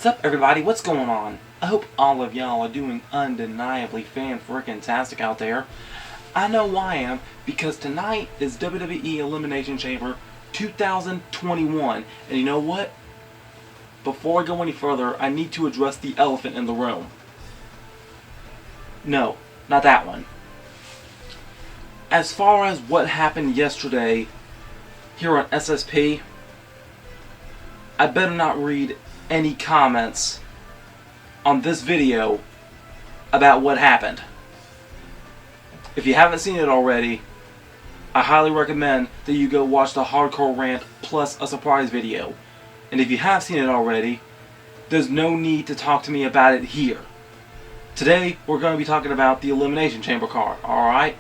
Sup everybody, what's going on? I hope all of y'all are doing undeniably fan-frickin-tastic out there. I know why I am, because tonight is WWE Elimination Chamber 2021. And you know what? Before I go any further, I need to address the elephant in the room. No, not that one. As far as what happened yesterday here on SSP, I better not read any comments on this video about what happened. If you haven't seen it already, I highly recommend that you go watch the hardcore rant plus a surprise video. And if you have seen it already, there's no need to talk to me about it here. Today, we're going to be talking about the Elimination Chamber card, alright?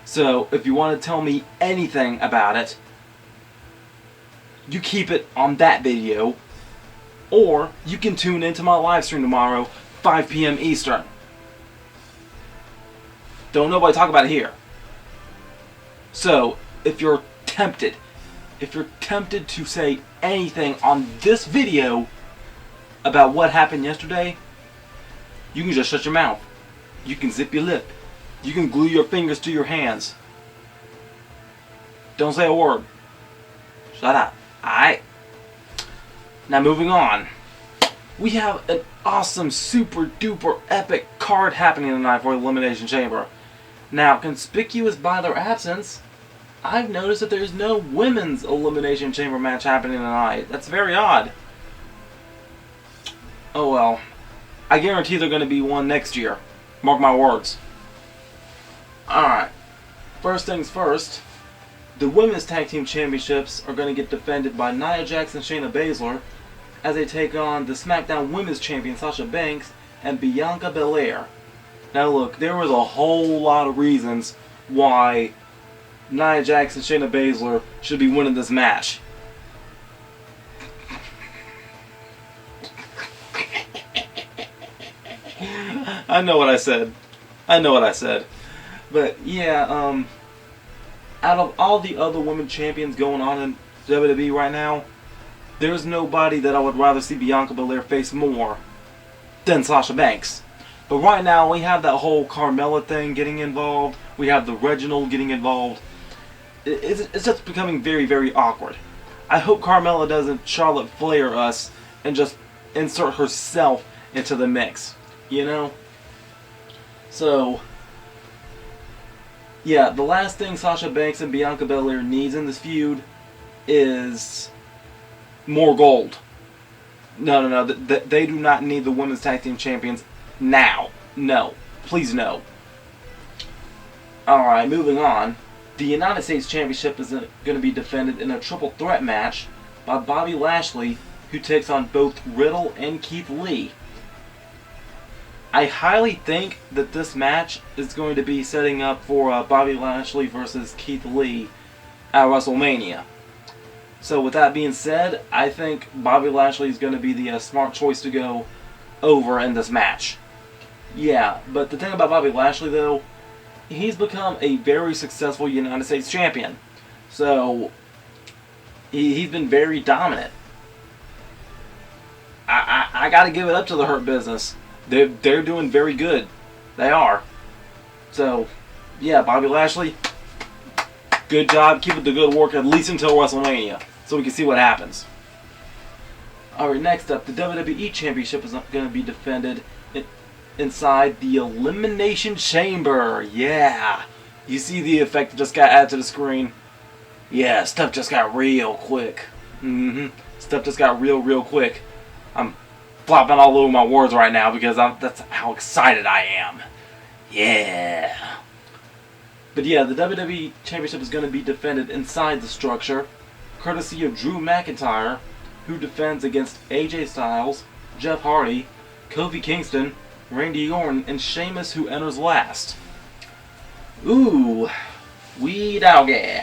So, if you want to tell me anything about it, you keep it on that video, or you can tune into my live stream tomorrow, 5 p.m. Eastern. Don't nobody talk about it here. So, if you're tempted to say anything on this video about what happened yesterday, you can just shut your mouth. You can zip your lip. You can glue your fingers to your hands. Don't say a word. Shut up. Alright? Now moving on. We have an awesome, super duper epic card happening tonight for Elimination Chamber. Now, conspicuous by their absence, I've noticed that there's no women's Elimination Chamber match happening tonight. That's very odd. Oh well. I guarantee they're going to be one next year. Mark my words. Alright. First things first. The Women's Tag Team Championships are going to get defended by Nia Jax and Shayna Baszler as they take on the SmackDown Women's Champion Sasha Banks and Bianca Belair. Now look, there was a whole lot of reasons why Nia Jax and Shayna Baszler should be winning this match. I know what I said. But yeah, out of all the other women champions going on in WWE right now, there's nobody that I would rather see Bianca Belair face more than Sasha Banks. But right now, we have that whole Carmella thing getting involved. We have the Reginald getting involved. It's just becoming very, very awkward. I hope Carmella doesn't Charlotte Flair us and just insert herself into the mix. You know? So, yeah, the last thing Sasha Banks and Bianca Belair needs in this feud is more gold. No. They do not need the Women's Tag Team Champions now. No. Please no. Alright, moving on. The United States Championship is going to be defended in a triple threat match by Bobby Lashley, who takes on both Riddle and Keith Lee. I highly think that this match is going to be setting up for Bobby Lashley versus Keith Lee at WrestleMania. So with that being said, I think Bobby Lashley is going to be the smart choice to go over in this match. Yeah, but the thing about Bobby Lashley though, he's become a very successful United States champion. So he's been very dominant. I got to give it up to the Hurt Business. They're doing very good. They are. So, yeah, Bobby Lashley, good job. Keep up the good work at least until WrestleMania, so we can see what happens. Alright, next up, the WWE Championship is going to be defended inside the Elimination Chamber. Yeah. You see the effect that just got added to the screen? Yeah, stuff just got real quick. Stuff just got real quick. I'm flopping all over my words right now because that's how excited I am. Yeah. But yeah, the WWE Championship is going to be defended inside the structure, courtesy of Drew McIntyre, who defends against AJ Styles, Jeff Hardy, Kofi Kingston, Randy Orton, and Sheamus, who enters last. Ooh, wee doggy.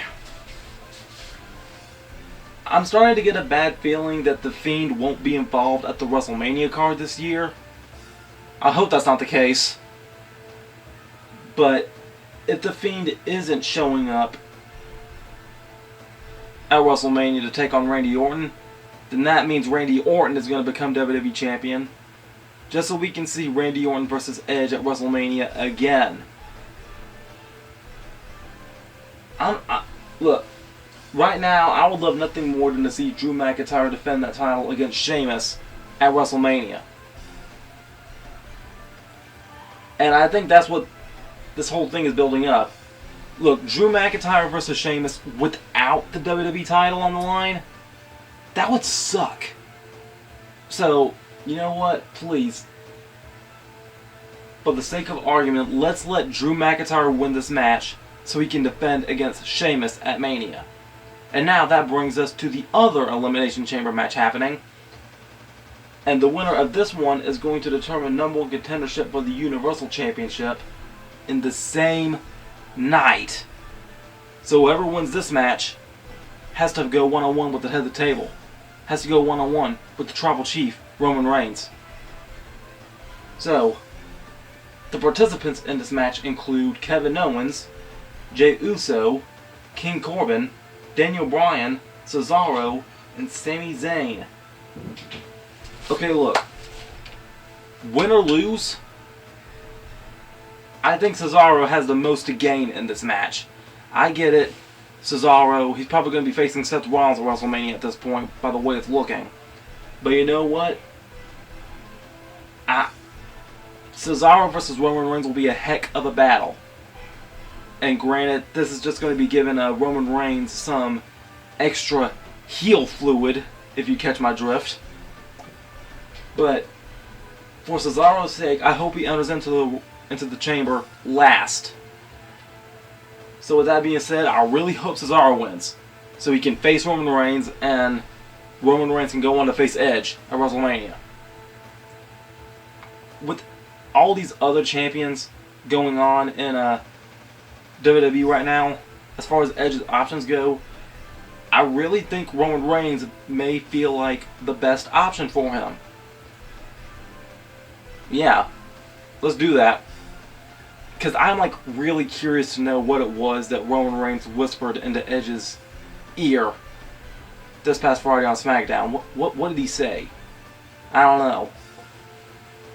I'm starting to get a bad feeling that The Fiend won't be involved at the WrestleMania card this year. I hope that's not the case. But if The Fiend isn't showing up at WrestleMania to take on Randy Orton, then that means Randy Orton is going to become WWE Champion. Just so we can see Randy Orton versus Edge at WrestleMania again. Look, right now, I would love nothing more than to see Drew McIntyre defend that title against Sheamus at WrestleMania. And I think that's what this whole thing is building up. Look, Drew McIntyre versus Sheamus without the WWE title on the line, that would suck. So, you know what? Please, for the sake of argument, let's let Drew McIntyre win this match so he can defend against Sheamus at Mania. And now that brings us to the other Elimination Chamber match happening. And the winner of this one is going to determine number one contendership for the Universal Championship in the same night. So whoever wins this match has to go one-on-one with the head of the table. Has to go one-on-one with the Tribal Chief, Roman Reigns. So, the participants in this match include Kevin Owens, Jey Uso, King Corbin, Daniel Bryan, Cesaro, and Sami Zayn. Okay, look. Win or lose, I think Cesaro has the most to gain in this match. I get it. Cesaro, he's probably going to be facing Seth Rollins at WrestleMania at this point, by the way it's looking. But you know what? Cesaro versus Roman Reigns will be a heck of a battle. And granted, this is just going to be giving Roman Reigns some extra heel fluid, if you catch my drift. But for Cesaro's sake, I hope he enters into the chamber last. So with that being said, I really hope Cesaro wins, so he can face Roman Reigns, and Roman Reigns can go on to face Edge at WrestleMania. With all these other champions going on in WWE right now, as far as Edge's options go, I really think Roman Reigns may feel like the best option for him. Yeah, let's do that. Because I'm like really curious to know what it was that Roman Reigns whispered into Edge's ear this past Friday on SmackDown. What did he say? I don't know.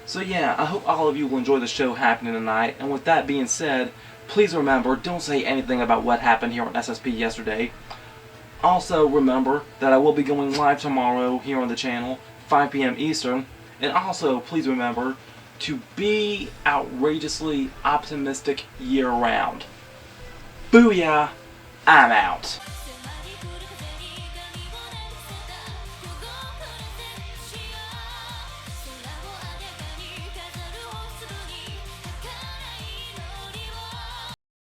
So yeah, I hope all of you will enjoy the show happening tonight. And with that being said, please remember, don't say anything about what happened here on SSP yesterday. Also remember that I will be going live tomorrow here on the channel, 5 p.m. Eastern. And also, please remember to be outrageously optimistic year-round. Booyah! I'm out.